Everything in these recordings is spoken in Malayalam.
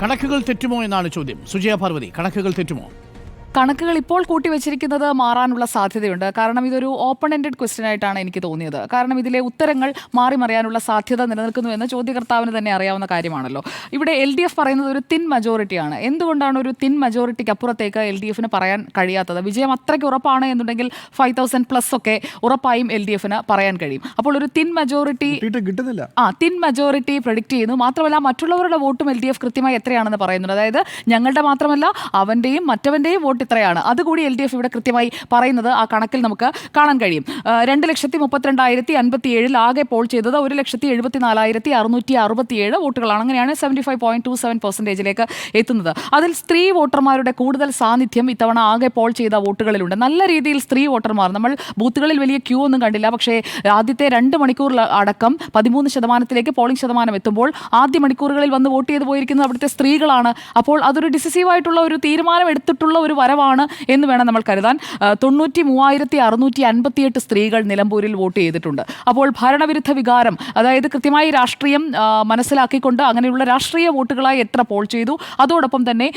കണക്കുകൾ തെറ്റുമോ എന്നാണ് ചോദ്യം. സുജയ പാർവതി, കണക്കുകൾ തെറ്റുമോ? കണക്കുകൾ ഇപ്പോൾ കൂട്ടിവെച്ചിരിക്കുന്നത് മാറാനുള്ള സാധ്യതയുണ്ട്. കാരണം ഇതൊരു ഓപ്പൺ എൻഡഡ് ക്വസ്റ്റ്യൻ ആയിട്ടാണ് എനിക്ക് തോന്നിയത്. കാരണം ഇതിലെ ഉത്തരങ്ങൾ മാറി മറിയാനുള്ള സാധ്യത നിലനിൽക്കുന്നുവെന്ന് ചോദ്യകർത്താവിന് തന്നെ അറിയാവുന്ന കാര്യമാണല്ലോ. ഇവിടെ LDF പറയുന്നത് ഒരു തിൻ മജോറിറ്റിയാണ്. എന്തുകൊണ്ടാണ് ഒരു തിൻ മജോറിറ്റിക്ക് അപ്പുറത്തേക്ക് LDFന് പറയാൻ കഴിയാത്തത്? വിജയം അത്രയ്ക്ക് ഉറപ്പാണ് എന്നുണ്ടെങ്കിൽ 5000+ ഒക്കെ ഉറപ്പായും LDFന് പറയാൻ കഴിയും. അപ്പോൾ ഒരു തിൻ മജോറിറ്റി കിട്ടുന്നില്ല. തിൻ മജോറിറ്റി പ്രഡിക്റ്റ് ചെയ്യുന്നു. മാത്രമല്ല മറ്റുള്ളവരുടെ വോട്ടും LDF കൃത്യമായി എത്രയാണെന്ന് പറയുന്നുണ്ട്. അതായത് ഞങ്ങളുടെ മാത്രമല്ല അവൻ്റെയും മറ്റവൻ്റെയും വോട്ട് ഇത്രയാണ്. അതുകൂടി LDF ഇവിടെ കൃത്യമായി പറയുന്നത് ആ കണക്കിൽ നമുക്ക് കാണാൻ കഴിയും. 2,32,057 ആകെ പോൾ ചെയ്തത് 1,74,667 വോട്ടുകളാണ്. അങ്ങനെയാണ് 75.27% എത്തുന്നത്. അതിൽ സ്ത്രീ വോട്ടർമാരുടെ കൂടുതൽ സാന്നിധ്യം ഇത്തവണ ആകെ പോൾ ചെയ്ത വോട്ടുകളിലുണ്ട്. നല്ല രീതിയിൽ സ്ത്രീ വോട്ടർമാർ, നമ്മൾ ബൂത്തുകളിൽ വലിയ ക്യൂ ഒന്നും കണ്ടില്ല. പക്ഷേ ആദ്യത്തെ 2 മണിക്കൂറിൽ അടക്കം 13% പോളിംഗ് ശതമാനം എത്തുമ്പോൾ ആദ്യ മണിക്കൂറുകളിൽ വന്ന് വോട്ട് ചെയ്ത് പോയിരിക്കുന്നത് അവിടുത്തെ സ്ത്രീകളാണ്. അപ്പോൾ അതൊരു ഡിസിസീവായിട്ടുള്ള ഒരു തീരുമാനം എടുത്തിട്ടുള്ള ഒരു വരവാണ് എന്ന് വേണം നമ്മൾ കരുതാൻ. 93,658 സ്ത്രീകൾ നിലമ്പൂരിൽ വോട്ട് ചെയ്തിട്ടുണ്ട്. അപ്പോൾ ഭരണവിരുദ്ധ വികാരം, അതായത് കൃത്യമായി രാഷ്ട്രീയം മനസ്സിലാക്കിക്കൊണ്ട് അങ്ങനെയുള്ള രാഷ്ട്രീയ വോട്ടുകളായി എത്ര പോൾ ചെയ്തു, അതോടൊപ്പം തന്നെ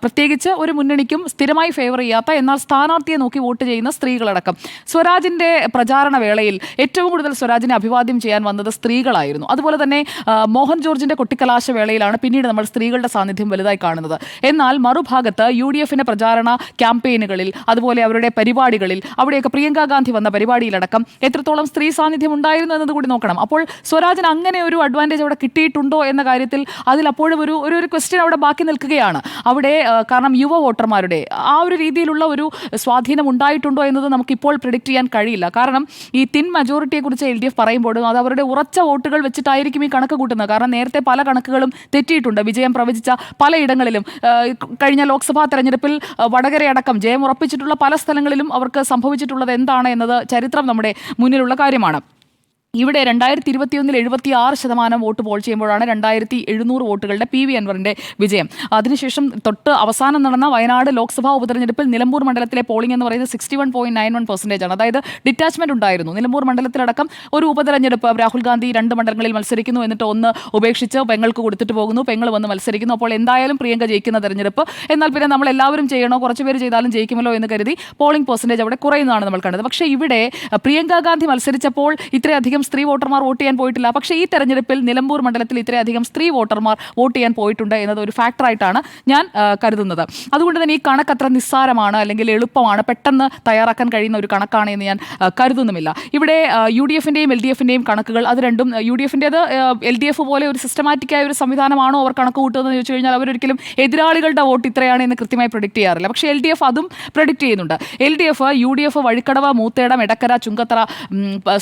പ്രത്യേകിച്ച് ഒരു മുന്നണിക്കും സ്ഥിരമായി ഫേവർ ചെയ്യാത്ത എന്നാൽ സ്ഥാനാർത്ഥിയെ നോക്കി വോട്ട് ചെയ്യുന്ന സ്ത്രീകളടക്കം. സ്വരാജിന്റെ പ്രചാരണ വേളയിൽ ഏറ്റവും കൂടുതൽ സ്വരാജിനെ അഭിവാദ്യം ചെയ്യാൻ വന്നത് സ്ത്രീകളായിരുന്നു. അതുപോലെ തന്നെ മോഹൻ ജോർജിന്റെ കൊട്ടിക്കലാശ വേളയിലാണ് പിന്നീട് നമ്മൾ സ്ത്രീകളുടെ സാന്നിധ്യം വലുതായി കാണുന്നത്. എന്നാൽ മറുഭാഗത്ത് UDFന്റെ പ്രചാരണ ക്യാമ്പയിനുകളിൽ, അതുപോലെ അവരുടെ പരിപാടികളിൽ, അവിടെയൊക്കെ പ്രിയങ്ക ഗാന്ധി വന്ന പരിപാടിയിലടക്കം എത്രത്തോളം സ്ത്രീ സാന്നിധ്യം ഉണ്ടായിരുന്നു എന്നത് കൂടി നോക്കണം. അപ്പോൾ സ്വരാജിന് അങ്ങനെ ഒരു അഡ്വാൻറ്റേജ് അവിടെ കിട്ടിയിട്ടുണ്ടോ എന്ന കാര്യത്തിൽ അതിൽ അപ്പോഴും ഒരു ക്വസ്റ്റ്യൻ അവിടെ ബാക്കി നിൽക്കുകയാണ്. അവിടെ കാരണം യുവ വോട്ടർമാരുടെ ആ ഒരു രീതിയിലുള്ള ഒരു സ്വാധീനം ഉണ്ടായിട്ടുണ്ടോ എന്നത് നമുക്കിപ്പോൾ പ്രെഡിക്റ്റ് ചെയ്യാൻ കഴിയില്ല. കാരണം ഈ തിൻ മജോറിറ്റിയെ കുറിച്ച് LDF പറയുമ്പോഴും അത് അവരുടെ ഉറച്ച വോട്ടുകൾ വെച്ചിട്ടായിരിക്കും ഈ കണക്ക് കൂട്ടുന്നത്. കാരണം നേരത്തെ പല കണക്കുകളും തെറ്റിയിട്ടുണ്ട്. വിജയം പ്രവചിച്ച പലയിടങ്ങളിലും കഴിഞ്ഞ ലോക്സഭാ തെരഞ്ഞെടുപ്പിൽ വടകരയടക്കം ജയം ഉറപ്പിച്ചിട്ടുള്ള പല സ്ഥലങ്ങളിലും അവർക്ക് സംഭവിച്ചിട്ടുള്ളത് എന്താണ് എന്നത് ചരിത്രം നമ്മുടെ മുന്നിലുള്ള കാര്യമാണ്. ഇവിടെ 2021 76% വോട്ട് പോൾ ചെയ്യുമ്പോഴാണ് 2700 വോട്ടുകളുടെ PV അൻവറിന്റെ വിജയം. അതിനുശേഷം തൊട്ട് അവസാനം നടന്ന വയനാട് ലോക്സഭാ ഉപതെരഞ്ഞെടുപ്പിൽ നിലമ്പൂർ മണ്ഡലത്തിലെ പോളിംഗ് എന്ന് പറയുന്നത് 61.91% ആണ്. അതായത് ഡിറ്റാച്ച്മെന്റ് ഉണ്ടായിരുന്നു. നിലമ്പൂർ മണ്ഡലത്തിലടക്കം ഒരു ഉപതെരഞ്ഞെടുപ്പ് രാഹുൽ ഗാന്ധി 2 മണ്ഡലങ്ങളിൽ മത്സരിക്കുന്നു, എന്നിട്ട് ഒന്ന് ഉപേക്ഷിച്ച് പെങ്ങൾക്ക് കൊടുത്തിട്ട് പോകുന്നു, പെങ്ങൾ വന്ന് മത്സരിക്കുന്നു. അപ്പോൾ എന്തായാലും പ്രിയങ്ക ജയിക്കുന്ന തെരഞ്ഞെടുപ്പ്. എന്നാൽ പിന്നെ നമ്മൾ എല്ലാവരും ചെയ്യണോ, കുറച്ച് പേര് ചെയ്താലും ജയിക്കുമല്ലോ എന്ന് കരുതി പോളിംഗ് പെർസെൻറ്റേജ് അവിടെ കുറയുന്നതാണ് നമ്മൾ കണ്ടത്. പക്ഷേ ഇവിടെ പ്രിയങ്ക ഗാന്ധി മത്സരിച്ചപ്പോൾ ഇത്രയധികം സ്ത്രീ വോട്ടർമാർ വോട്ട് ചെയ്യാൻ പോയിട്ടില്ല. പക്ഷേ ഈ തെരഞ്ഞെടുപ്പിൽ നിലമ്പൂർ മണ്ഡലത്തിൽ ഇത്രയധികം സ്ത്രീ വോട്ടർമാർ വോട്ട് ചെയ്യാൻ പോയിട്ടുണ്ട് എന്നത് ഒരു ഫാക്ടറായിട്ടാണ് ഞാൻ കരുതുന്നത്. അതുകൊണ്ട് തന്നെ ഈ കണക്ക് അത്ര നിസ്സാരമാണ് അല്ലെങ്കിൽ എളുപ്പമാണ്, പെട്ടെന്ന് തയ്യാറാക്കാൻ കഴിയുന്ന ഒരു കണക്കാണ് എന്ന് ഞാൻ കരുതുന്നുമില്ല. ഇവിടെ UDFന്റെയും LDFന്റെയും കണക്കുകൾ അത് രണ്ടും, UDFന്റേത് LDF പോലെ ഒരു സിസ്റ്റമാറ്റിക്കായ ഒരു സംവിധാനമാണോ അവർ കണക്ക് കൂട്ടുന്നതെന്ന് ചോദിച്ചു കഴിഞ്ഞാൽ അവരൊരിക്കലും എതിരാളികളുടെ വോട്ട് ഇത്രയാണ് എന്ന് കൃത്യമായി പ്രഡിക്റ്റ് ചെയ്യാറില്ല. പക്ഷേ LDF അതും പ്രഡിക്റ്റ് ചെയ്യുന്നുണ്ട്. LDF UDF വഴിക്കടവ്, മൂത്തേടം, എടക്കര, ചുങ്കത്തറ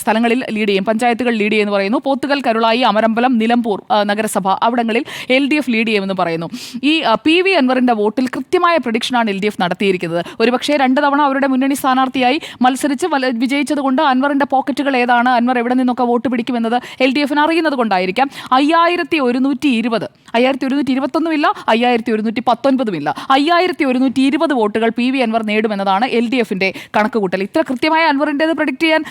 സ്ഥലങ്ങളിൽ ലീഡ് ചെയ്യും, പഞ്ചായത്തുകൾ ലീഡ് ചെയ്യുമെന്ന് പറയുന്നു. പോത്തുകൽ, കരുളായി, അമരമ്പലം, നിലമ്പൂർ നഗരസഭ അവിടങ്ങളിൽ LDF ലീഡ് ചെയ്യുമെന്ന് പറയുന്നു. ഈ PV അൻവറിന്റെ വോട്ടിൽ കൃത്യമായ പ്രഡിക്ഷനാണ് LDF നടത്തിയിരിക്കുന്നത്. ഒരുപക്ഷേ 2 തവണ അവരുടെ മുന്നണി സ്ഥാനാർത്ഥിയായി മത്സരിച്ച് വിജയിച്ചത് കൊണ്ട് അൻവറിന്റെ പോക്കറ്റുകൾ ഏതാണ്, അൻവർ എവിടെ നിന്നൊക്കെ വോട്ട് പിടിക്കുമെന്നത് LDFന് അറിയുന്നത് കൊണ്ടായിരിക്കാം 5120, 5121 ഇല്ല, 5119 ഇല്ല, 5120 വോട്ടുകൾ PV അൻവർ നേടുമെന്നതാണ് LDFന്റെ കണക്കുകൂട്ടൽ. ഇത്ര കൃത്യമായ അൻവറിൻ്റെത് പ്രഡിക്റ്റ് ചെയ്യാൻ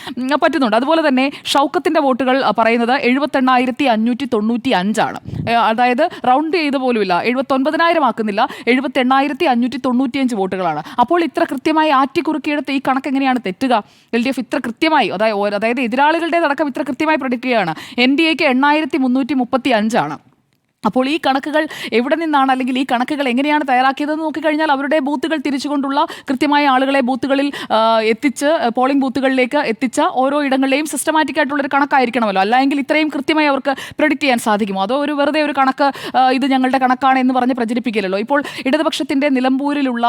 പറ്റുന്നുണ്ട്. അതുപോലെ തന്നെ ഷൗക്കത്തിന്റെ വോട്ടുകൾ പറയുന്നത് 78,595 ആണ്. അതായത് റൗണ്ട് ചെയ്ത് പോലുമില്ല, 79,000 ആക്കുന്നില്ല, 78,595 വോട്ടുകളാണ്. അപ്പോൾ ഇത്ര കൃത്യമായി ആറ്റിക്കുറുക്കിയെടുത്ത് ഈ കണക്ക് എങ്ങനെയാണ് തെറ്റുക? LDF ഇത്ര കൃത്യമായി, അതായത് എതിരാളികളുടേതടക്കം ഇത്ര കൃത്യമായി പ്രഡിക്റ്റ് ചെയ്യുകയാണ്. NDAക്ക് 8,335 ആണ്. അപ്പോൾ ഈ കണക്കുകൾ എവിടെ നിന്നാണ്, അല്ലെങ്കിൽ ഈ കണക്കുകൾ എങ്ങനെയാണ് തയ്യാറാക്കിയതെന്ന് നോക്കിക്കഴിഞ്ഞാൽ അവരുടെ ബൂത്തുകൾ തിരിച്ചുകൊണ്ടുള്ള കൃത്യമായ ആളുകളെ ബൂത്തുകളിൽ എത്തിച്ച്, പോളിംഗ് ബൂത്തുകളിലേക്ക് എത്തിച്ച ഓരോ ഇടങ്ങളിലെയും സിസ്റ്റമാറ്റിക് ആയിട്ടുള്ളൊരു കണക്കായിരിക്കണമല്ലോ. അല്ലെങ്കിൽ ഇത്രയും കൃത്യമായി അവർക്ക് പ്രെഡിക്റ്റ് ചെയ്യാൻ സാധിക്കുമോ? അതോ വെറുതെ ഒരു കണക്ക് ഇത് ഞങ്ങളുടെ കണക്കാണ് എന്ന് പറഞ്ഞ് പ്രചരിപ്പിക്കില്ലല്ലോ. ഇപ്പോൾ ഇടതുപക്ഷത്തിൻ്റെ നിലമ്പൂരിലുള്ള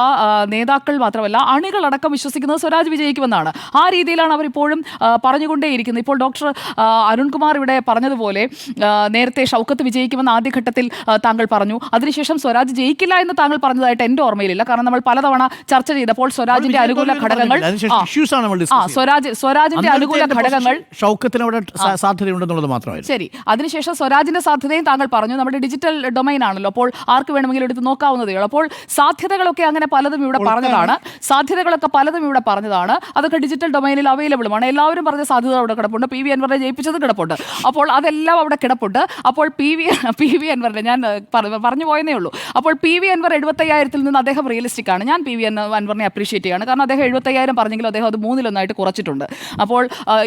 നേതാക്കൾ മാത്രമല്ല അണികളടക്കം വിശ്വസിക്കുന്നത് സ്വരാജ് വിജയിക്കുമെന്നാണ്. ആ രീതിയിലാണ് അവരിപ്പോഴും പറഞ്ഞുകൊണ്ടേയിരിക്കുന്നത്. ഇപ്പോൾ ഡോക്ടർ അരുൺകുമാർ ഇവിടെ പറഞ്ഞതുപോലെ നേരത്തെ ഷൗക്കത്ത് വിജയിക്കുമെന്ന് ആദ്യഘട്ടത്തിൽ താങ്കൾ പറഞ്ഞു. അതിനുശേഷം സ്വരാജ് ജയിക്കില്ല എന്ന് താങ്കൾ പറഞ്ഞതായിട്ട് എൻ്റെ ഓർമ്മയിലില്ല. കാരണം നമ്മൾ പലതവണ ചർച്ച ചെയ്തപ്പോൾ സ്വരാജിന്റെ അനുകൂല ഘടകങ്ങൾ, സ്വരാജിന്റെ അനുകൂല ഘടകങ്ങൾ സാധ്യതയുണ്ടെന്നുള്ളത് മാത്രമായിരുന്നു. ശരി, അതിനുശേഷം സ്വരാജിന്റെ സാധ്യതയും താങ്കൾ പറഞ്ഞു. നമ്മുടെ ഡിജിറ്റൽ ഡൊമൈൻ ആണല്ലോ, അപ്പോൾ ആർക്ക് വേണമെങ്കിലും എടുത്ത് നോക്കാവുന്നതേ ഉള്ളൂ. അപ്പോൾ സാധ്യതകളൊക്കെ അങ്ങനെ പലതും ഇവിടെ പറഞ്ഞതാണ്. അതൊക്കെ ഡിജിറ്റൽ ഡൊമൈനിൽ അവൈലബിളുമാണ്. എല്ലാവരും പറഞ്ഞ സാധ്യത അവിടെ കിടപ്പുണ്ട്. PV അൻവറിനെ ജയിപ്പിച്ചത് കിടപ്പുണ്ട്. അപ്പോൾ അതെല്ലാം അവിടെ കിടപ്പുണ്ട്. അപ്പോൾ PV വി അൻവറിന്റെ ഞാൻ പറഞ്ഞു പോയെന്നേ ഉള്ളൂ. അപ്പോൾ പി വി അൻവർ 75,000 നിന്ന് അദ്ദേഹം റിയലിസ്റ്റിക് ആണ്. ഞാൻ പി വി അൻവറിനെ അപ്രീഷിയേറ്റ് ചെയ്യാണ്. കാരണം അദ്ദേഹം 75,000 പറഞ്ഞെങ്കിലും അദ്ദേഹം അത് 3-1 കുറച്ചിട്ടുണ്ട്. അപ്പോൾ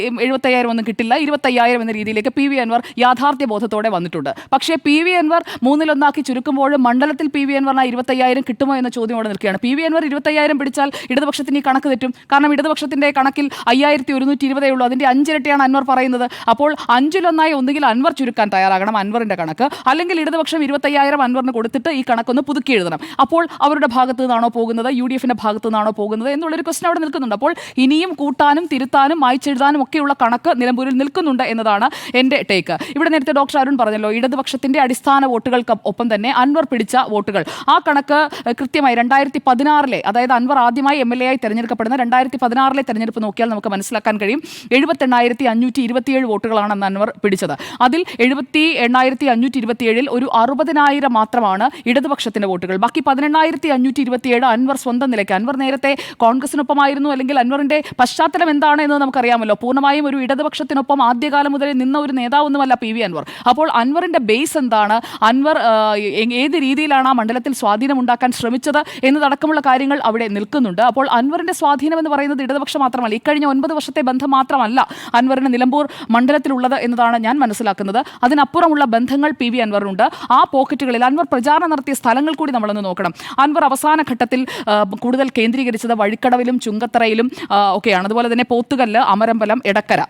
75,000 ഒന്നും കിട്ടില്ല, 25,000 എന്ന രീതിയിലേക്ക് പി വി അൻവർ യാഥാർത്ഥ്യ ബോധത്തോടെ വന്നിട്ടുണ്ട്. പക്ഷേ പി വി അൻവർ 3-1 ചുരുക്കുമ്പോൾ മണ്ഡലത്തിൽ പി വി അൻവറിന് 25,000 കിട്ടുമോ എന്ന ചോദ്യം അവിടെ നിൽക്കുകയാണ്. പി വി അൻവർ 25,000 പിടിച്ചാൽ ഇടതുപക്ഷത്തിന് ഈ കണക്ക് തെറ്റും. കാരണം ഇടതുപക്ഷത്തിന്റെ കണക്കിൽ 5,120 ഉള്ളൂ. അതിന്റെ 5 ഇരട്ടിയാണ് അൻവർ പറയുന്നത്. അപ്പോൾ 5-1 ഒന്നുകിൽ അൻവർ ചുരുക്കാൻ തയ്യാറാകണം അൻവറിന്റെ കണക്ക്, അല്ലെങ്കിൽ ഇടതുപക്ഷം 25,000 അൻവറിന് കൊടുത്തിട്ട് ഈ കണക്കൊന്ന് പുതുക്കി എഴുതണം. അപ്പോൾ അവരുടെ ഭാഗത്തു നിന്നാണോ പോകുന്നത്, യു ഡി എഫിന്റെ ഭാഗത്തു നിന്നാണോ പോകുന്നത് എന്നുള്ളൊരു ക്വസ്റ്റൻ അവിടെ നിൽക്കുന്നുണ്ട്. അപ്പോൾ ഇനിയും കൂട്ടാനും തിരുത്താനും മായ്ച്ചെഴുതാനും ഒക്കെയുള്ള കണക്ക് നിലമ്പൂരിൽ നിൽക്കുന്നുണ്ട് എന്നതാണ് എൻ്റെ ടേക്ക്. ഇവിടെ നേരത്തെ ഡോക്ടർ അരുൺ പറഞ്ഞല്ലോ, ഇടതുപക്ഷത്തിന്റെ അടിസ്ഥാന വോട്ടുകൾക്ക് ഒപ്പം തന്നെ അൻവർ പിടിച്ച വോട്ടുകൾ, ആ കണക്ക് കൃത്യമായി 2016 അതായത് അൻവർ ആദ്യമായി MLA ആയി തെരഞ്ഞെടുക്കപ്പെടുന്ന 2016 തെരഞ്ഞെടുപ്പ് നോക്കിയാൽ നമുക്ക് മനസ്സിലാക്കാൻ കഴിയും. 78,527 വോട്ടുകളാണ് അന്ന് അൻവർ പിടിച്ചത്. അതിൽ 78,527 ഒരു 60,000 മാത്രമാണ് ഇടതുപക്ഷത്തിന്റെ വോട്ടുകൾ. ബാക്കി 18,527 അൻവർ സ്വന്തം നിലയ്ക്ക്. അൻവർ നേരത്തെ കോൺഗ്രസിനൊപ്പമായിരുന്നു, അല്ലെങ്കിൽ അൻവറിന്റെ പശ്ചാത്തലം എന്താണ് എന്ന് നമുക്കറിയാമല്ലോ. പൂർണ്ണമായും ഒരു ഇടതുപക്ഷത്തിനൊപ്പം ആദ്യകാലം മുതലേ നിന്ന ഒരു നേതാവൊന്നുമല്ല പി വി അൻവർ. അപ്പോൾ അൻവറിന്റെ ബേസ് എന്താണ്, അൻവർ ഏത് രീതിയിലാണ് ആ മണ്ഡലത്തിൽ സ്വാധീനം ഉണ്ടാക്കാൻ ശ്രമിച്ചത് എന്നതടക്കമുള്ള കാര്യങ്ങൾ അവിടെ നിൽക്കുന്നുണ്ട്. അപ്പോൾ അൻവറിന്റെ സ്വാധീനം എന്ന് പറയുന്നത് ഇടതുപക്ഷം മാത്രമല്ല, ഇക്കഴിഞ്ഞ 9 വർഷത്തെ ബന്ധം മാത്രമല്ല അൻവറിന് നിലമ്പൂർ മണ്ഡലത്തിലുള്ളത് എന്നതാണ് ഞാൻ മനസ്സിലാക്കുന്നത്. അതിനപ്പുറമുള്ള ബന്ധങ്ങൾ പി വി അൻവറിനുണ്ട്. ആ പോക്കറ്റുകളിൽ അൻവർ പ്രചാരണം നടത്തിയ സ്ഥലങ്ങൾ കൂടി നമ്മളൊന്ന് നോക്കണം. അൻവർ അവസാന ഘട്ടത്തിൽ കൂടുതൽ കേന്ദ്രീകരിച്ചത് വഴിക്കടവിലും ചുങ്കത്തറയിലും ഒക്കെയാണ്. അതുപോലെ തന്നെ പോത്തുകല്ല്, അമരമ്പലം, എടക്കര,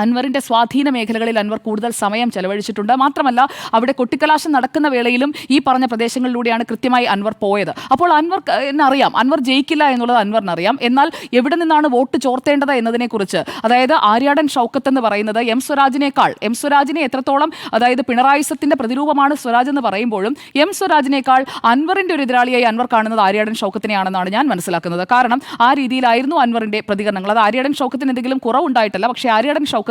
അൻവറിന്റെ സ്വാധീന മേഖലകളിൽ അൻവർ കൂടുതൽ സമയം ചെലവഴിച്ചിട്ടുണ്ട്. മാത്രമല്ല അവിടെ കൊട്ടിക്കലാശം നടക്കുന്ന വേളയിലും ഈ പറഞ്ഞ പ്രദേശങ്ങളിലൂടെയാണ് കൃത്യമായി അൻവർ പോയത്. അപ്പോൾ അൻവർ എന്നറിയാം, അൻവർ ജയിക്കില്ല എന്നുള്ളത് അൻവറിനറിയാം. എന്നാൽ എവിടെ നിന്നാണ് വോട്ട് ചോർത്തേണ്ടത് എന്നതിനെക്കുറിച്ച്, അതായത് ആര്യാടൻ ഷൗക്കത്ത് എന്ന് പറയുന്നത് എം സ്വരാജിനെ എത്രത്തോളം, അതായത് പിണറായിസത്തിന്റെ പ്രതിരൂപമാണ് സ്വരാജ് എന്ന് പറയുമ്പോഴും എം സ്വരാജിനേക്കാൾ അൻവറിന്റെ ഒരു എതിരാളിയായി അൻവർ കാണുന്നത് ആര്യാടൻ ഷൗക്കത്തിനെയാണെന്നാണ് ഞാൻ മനസ്സിലാക്കുന്നത്. കാരണം ആ രീതിയിലായിരുന്നു അൻവറിന്റെ പ്രതികരണങ്ങൾ. അത് ആര്യാടൻ ഷൗക്കത്തിന് എന്തെങ്കിലും കുറവുണ്ടായിട്ടല്ല, പക്ഷേ ആര്യാടൻ ഷൗക്കത്തിനെ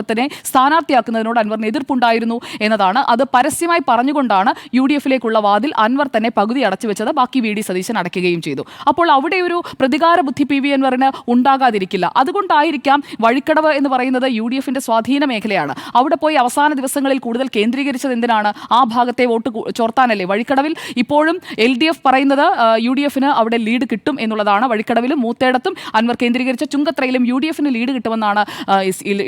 സ്ഥാനാർത്ഥിയാക്കുന്നതിനോട് അൻവറിന് എതിർപ്പുണ്ടായിരുന്നു എന്നതാണ്. അത് പരസ്യമായി പറഞ്ഞുകൊണ്ടാണ് UDF-ലേക്കുള്ള വാതിൽ അൻവർ തന്നെ പകുതി അടച്ചു വെച്ചത്. ബാക്കി VD സതീശൻ അടയ്ക്കുകയും ചെയ്തു. അപ്പോൾ അവിടെ ഒരു പ്രതികാര ബുദ്ധി പി വി അൻവറിന് ഉണ്ടാകാതിരിക്കില്ല. അതുകൊണ്ടായിരിക്കാം വഴിക്കടവ് എന്ന് പറയുന്നത് UDF-ന്റെ സ്വാധീന മേഖലയാണ്. അവിടെ പോയി അവസാന ദിവസങ്ങളിൽ കൂടുതൽ കേന്ദ്രീകരിച്ചത് എന്തിനാണ്? ആ ഭാഗത്തെ വോട്ട് ചോർത്താനല്ലേ. വഴിക്കടവിൽ ഇപ്പോഴും LDF പറയുന്നത് UDF-ന് അവിടെ ലീഡ് കിട്ടും എന്നുള്ളതാണ്. വഴിക്കടവിലും മൂത്തേടത്തും അൻവർ കേന്ദ്രീകരിച്ച ചുങ്കത്രയിലും UDF-ന് ലീഡ് കിട്ടുമെന്നാണ്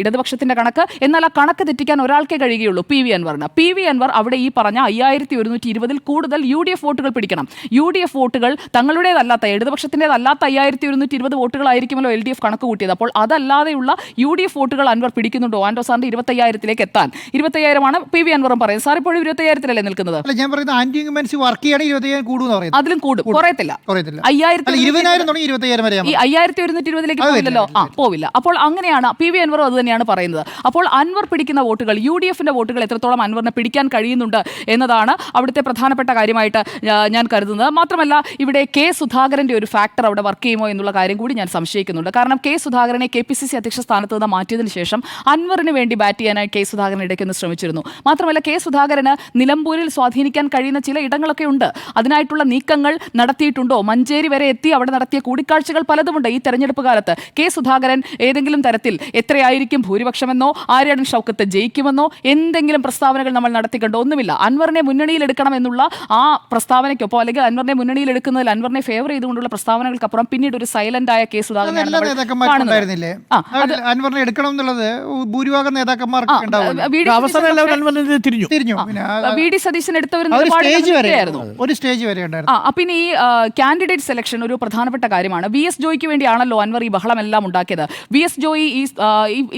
ഇടതുപക്ഷത്തിന്റെ കണക്ക്. എന്നാൽ ആ കണക്ക് തെറ്റിക്കാൻ ഒരാൾക്കേ കഴിയുകയുള്ളൂ, പി വി അൻവറിന്. പി വി അൻവർ അവിടെ ഈ പറഞ്ഞ 5,120 കൂടുതൽ UDF വോട്ടുകൾ പിടിക്കണം. UDF വോട്ടുകൾ തങ്ങളുടേതല്ലാത്ത, ഇടതുപക്ഷത്തിൻ്റെതല്ലാത്ത 5,120 വോട്ടുകളായിരിക്കുമല്ലോ LDF കണക്ക് കൂട്ടിയത്. അപ്പോൾ അതല്ലാതെയുള്ള UDF വോട്ടുകൾ അൻവർ പിടിക്കുന്നുണ്ടോ? ആൻഡോ സാറിന്റെ 25,000-ലേക്ക് എത്താൻ 25,000 പി വി അൻവറും പറയുന്നത്. സാർ ഇപ്പോഴും 25,000-ലല്ലേ നിൽക്കുന്നത്? ഞാൻ പറയുന്നത് ആന്റി ഇൻകംബൻസി വർക്ക് ചെയ്യണമെങ്കിൽ 20,000 കൂടുമെന്ന് പറയുന്നത്. അതിലും കൂടും, കുറയത്തില്ല. 5,120-ലേക്ക് പോവില്ലല്ലോ. പോവില്ല. അപ്പോൾ അങ്ങനെയാണ് പി വി അൻവറും അത് തന്നെയാണ് പറയുന്നത്. അപ്പോൾ അൻവർ പിടിക്കുന്ന വോട്ടുകൾ, UDF-ന്റെ വോട്ടുകൾ എത്രത്തോളം അൻവറിനെ പിടിക്കാൻ കഴിയുന്നുണ്ട് എന്നതാണ് അവിടുത്തെ പ്രധാനപ്പെട്ട കാര്യമായിട്ട് ഞാൻ കരുതുന്നത്. മാത്രമല്ല ഇവിടെ കെ സുധാകരന്റെ ഒരു ഫാക്ടർ അവിടെ വർക്ക് ചെയ്യുമോ എന്നുള്ള കാര്യം കൂടി ഞാൻ സംശയിക്കുന്നുണ്ട്. കാരണം കെ സുധാകരനെ KPCC അധ്യക്ഷ സ്ഥാനത്ത് നിന്ന് മാറ്റിയതിനു ശേഷം അൻവറിന് വേണ്ടി ബാറ്റ് ചെയ്യാനായി കെ സുധാകരൻ ഇടയ്ക്കൊന്ന് ശ്രമിച്ചിരുന്നു. മാത്രമല്ല കെ സുധാകരന് നിലമ്പൂരിൽ സ്വാധീനിക്കാൻ കഴിയുന്ന ചില ഇടങ്ങളൊക്കെ ഉണ്ട്. അതിനായിട്ടുള്ള നീക്കങ്ങൾ നടത്തിയിട്ടുണ്ടോ? മഞ്ചേരി വരെ എത്തി അവിടെ നടത്തിയ കൂടിക്കാഴ്ചകൾ പലതുമുണ്ട്. ഈ തെരഞ്ഞെടുപ്പ് കാലത്ത് കെ സുധാകരൻ ഏതെങ്കിലും തരത്തിൽ എത്രയായിരിക്കും ഭൂരിപക്ഷമെന്നോ ആര്യാടൻ ഷൗക്കത്ത് ജയിക്കുമെന്നോ എന്തെങ്കിലും പ്രസ്താവനകൾ നമ്മൾ നടത്തിക്കണ്ടോ? ഒന്നുമില്ല. അൻവറിനെ മുന്നണിയിൽ എടുക്കണം എന്നുള്ള ആ പ്രസ്താവനയ്ക്കൊപ്പം, അല്ലെങ്കിൽ അൻവറിനെ മുന്നണിയിൽ എടുക്കുന്നതിൽ അൻവറിനെ ഫേവർ ചെയ്തുകൊണ്ടുള്ള പ്രസ്താവനകൾക്കപ്പുറം പിന്നീട് ഒരു സൈലന്റ് ആയ കെ സുധാകരൻ അൻവറിനെ എടുക്കണം എന്നുള്ളത് ഭൂരിഭാഗം നേതാക്കന്മാർക്ക് VD സതീശൻ എടുത്ത ഒരു സ്റ്റേജ് വരെ ഉണ്ടായിരുന്നു. പിന്നെ ഈ കാൻഡിഡേറ്റ് സെലക്ഷൻ ഒരു പ്രധാനപ്പെട്ട കാര്യമാണ്. VS ജോയിക്ക് വേണ്ടിയാണല്ലോ അൻവർ ഈ ബഹളമെല്ലാം ഉണ്ടാക്കിയത്. VS ജോയി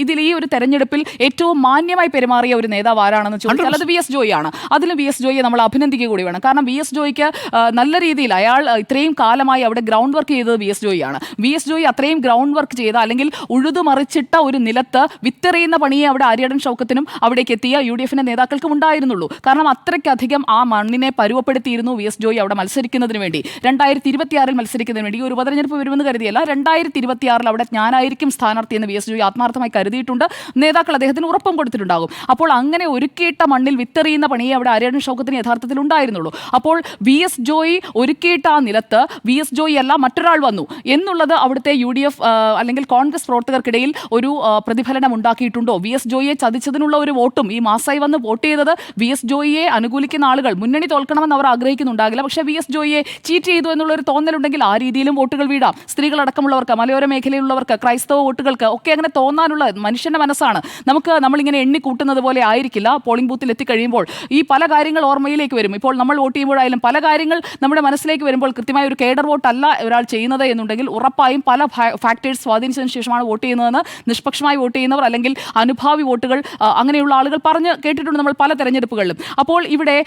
ഇതിൽ ഈ ഒരു തെരഞ്ഞെടുപ്പിൽ ഏറ്റവും മാന്യമായി പെരുമാറിയ ഒരു നേതാവ് ആരാണെന്ന് ചോദിച്ചാൽ അത് VS ജോയി ആണ്. അതിലും VS ജോയിയെ നമ്മൾ അഭിനന്ദിക്കുക കൂടി വേണം. കാരണം VS ജോയിക്ക് നല്ല രീതിയിൽ അയാൾ ഇത്രയും കാലമായി അവിടെ ഗ്രൗണ്ട് വർക്ക് ചെയ്തത് VS ജോയി ആണ്. VS ജോയി അത്രയും ഗ്രൗണ്ട് വർക്ക് ചെയ്ത, അല്ലെങ്കിൽ ഉഴുതുമറിച്ചിട്ട ഒരു നിലത്ത് വിത്തെറിയുന്ന പണിയെ അവിടെ ആര്യാടൻ ഷൗക്കത്തിനും അവിടേക്ക് എത്തിയ UDF-ന്റെ നേതാക്കൾക്കും ഉണ്ടായിരുന്നുള്ളൂ. കാരണം അത്രയ്ക്കധികം ആ മണ്ണിനെ പരുവപ്പെടുത്തിയിരുന്നു VS ജോയി അവിടെ മത്സരിക്കുന്നതിന് വേണ്ടി. 2026 മത്സരിക്കുന്നതിന് വേണ്ടി ഒരു ഉപതെരഞ്ഞെടുപ്പ് വരുമെന്ന് കരുതിയല്ല, 2026 അവിടെ ഞാനായിരിക്കും സ്ഥാനാർത്ഥി എന്ന് VS ജോയി ആത്മാർത്ഥമായി കരുതിയിട്ടുണ്ട്. നേതാക്കൾ അദ്ദേഹത്തിന് ഉറപ്പും കൊടുത്തിട്ടുണ്ടാകും. അപ്പോൾ അങ്ങനെ ഒരുക്കിയിട്ട മണ്ണിൽ വിത്തെറിയുന്ന പണിയെ അവിടെ ആര്യാടൻ ഷൗക്കത്തിന് യഥാർത്ഥത്തിൽ ഉണ്ടായിരുന്നുള്ളൂ. അപ്പോൾ VS ജോയി ഒരുക്കിയിട്ട ആ നിലത്ത് VS ജോയി അല്ല മറ്റൊരാൾ വന്നു എന്നുള്ളത് അവിടുത്തെ UDF അല്ലെങ്കിൽ കോൺഗ്രസ് പ്രവർത്തകർക്കിടയിൽ ഒരു പ്രതിഫലനം ഉണ്ടാക്കിയിട്ടുണ്ടോ? VS ജോയിയെ ചതിച്ചതിനുള്ള ഒരു വോട്ടും ഈ മാസായി വന്ന് വോട്ട് ചെയ്തത് VS ജോയിയെ അനുകൂലിക്കുന്ന ആളുകൾ മുന്നണി തോൽക്കണമെന്ന് അവർ ആഗ്രഹിക്കുന്നുണ്ടാകില്ല. പക്ഷേ VS ജോയിയെ ചീറ്റ് ചെയ്തു എന്നുള്ളൊരു തോന്നലുണ്ടെങ്കിൽ ആ രീതിയിലും വോട്ടുകൾ വീഴാം. സ്ത്രീകളടക്കമുള്ളവർക്ക്, മലയോര മേഖലയിലുള്ളവർക്ക്, ക്രൈസ്തവ വോട്ടുകൾക്ക് ഒക്കെ അങ്ങനെ തോന്നാനുള്ള മനുഷ്യന്റെ മനസ്സാണ്. നമ്മളിങ്ങനെ എണ്ണി കൂട്ടുന്നത് പോലെ ആയിരിക്കില്ല പോളിംഗ് ബൂത്തിൽ എത്തിക്കഴിയുമ്പോൾ ഈ പല കാര്യങ്ങൾ ഓർമ്മയിലേക്ക് വരും. ഇപ്പോൾ നമ്മൾ വോട്ട് ചെയ്യുമ്പോഴായാലും പല കാര്യങ്ങൾ നമ്മുടെ മനസ്സിലേക്ക് വരുമ്പോൾ കൃത്യമായ ഒരു കേഡർ വോട്ടല്ല ഒരാൾ ചെയ്യുന്നത് എന്നുണ്ടെങ്കിൽ ഉറപ്പായും പല ഫാക്ടേഴ്സ് സ്വാധീനിച്ചതിന് ശേഷമാണ് വോട്ട് ചെയ്യുന്നതെന്ന് നിഷ്പക്ഷമായി വോട്ട് ചെയ്യുന്നവർ അല്ലെങ്കിൽ അനുഭാവി വോട്ടുകൾ അങ്ങനെയുള്ള ആളുകൾ പറഞ്ഞ് കേട്ടിട്ടുണ്ട് നമ്മൾ പല തെരഞ്ഞെടുപ്പുകളിലും. അപ്പോൾ ഇവിടെ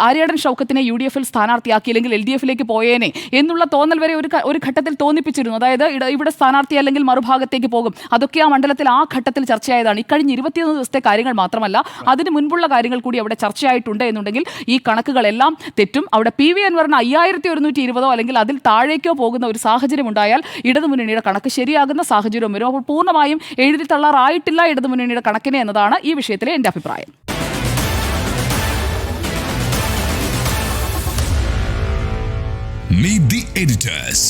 ആര്യാടൻ ഷൗക്കത്തിനെ UDFൽ സ്ഥാനാർത്ഥിയാക്കിയില്ലെങ്കിൽ LDFിലേക്ക് പോയേനെ എന്നുള്ള തോന്നൽ വരെ ഒരു ഘട്ടത്തിൽ തോന്നിപ്പിച്ചിരുന്നു. അതായത് ഇവിടെ സ്ഥാനാർത്ഥി അല്ലെങ്കിൽ മറുഭാഗത്തേക്ക് പോകും. അതൊക്കെ ആ മണ്ഡലത്തിൽ ആ ഘട്ടത്തിൽ ചർച്ചയായതാണ്. ഇക്കഴിഞ്ഞ 21 ദിവസത്തെ കാര്യങ്ങൾ മാത്രമല്ല, അതിന് മുൻപുള്ള കാര്യങ്ങൾ കൂടി അവിടെ ചർച്ചയായിട്ടുണ്ട് എന്നുണ്ടെങ്കിൽ ഈ കണക്കുകളെല്ലാം തെറ്റും. അവിടെ PV അൻവറിന് 5120 അല്ലെങ്കിൽ അതിൽ താഴേക്കോ പോകുന്ന ഒരു സാഹചര്യം ഉണ്ടായാൽ ഇടതുമുന്നണിയുടെ കണക്ക് ശരിയാകുന്ന സാഹചര്യം വരും. അപ്പോൾ പൂർണ്ണമായും എഴുതി തള്ളാറായിട്ടില്ല ഇടതുമുന്നണിയുടെ കണക്കിനെ എന്നതാണ് ഈ വിഷയത്തിലെ എൻ്റെ അഭിപ്രായം. Meet the editors.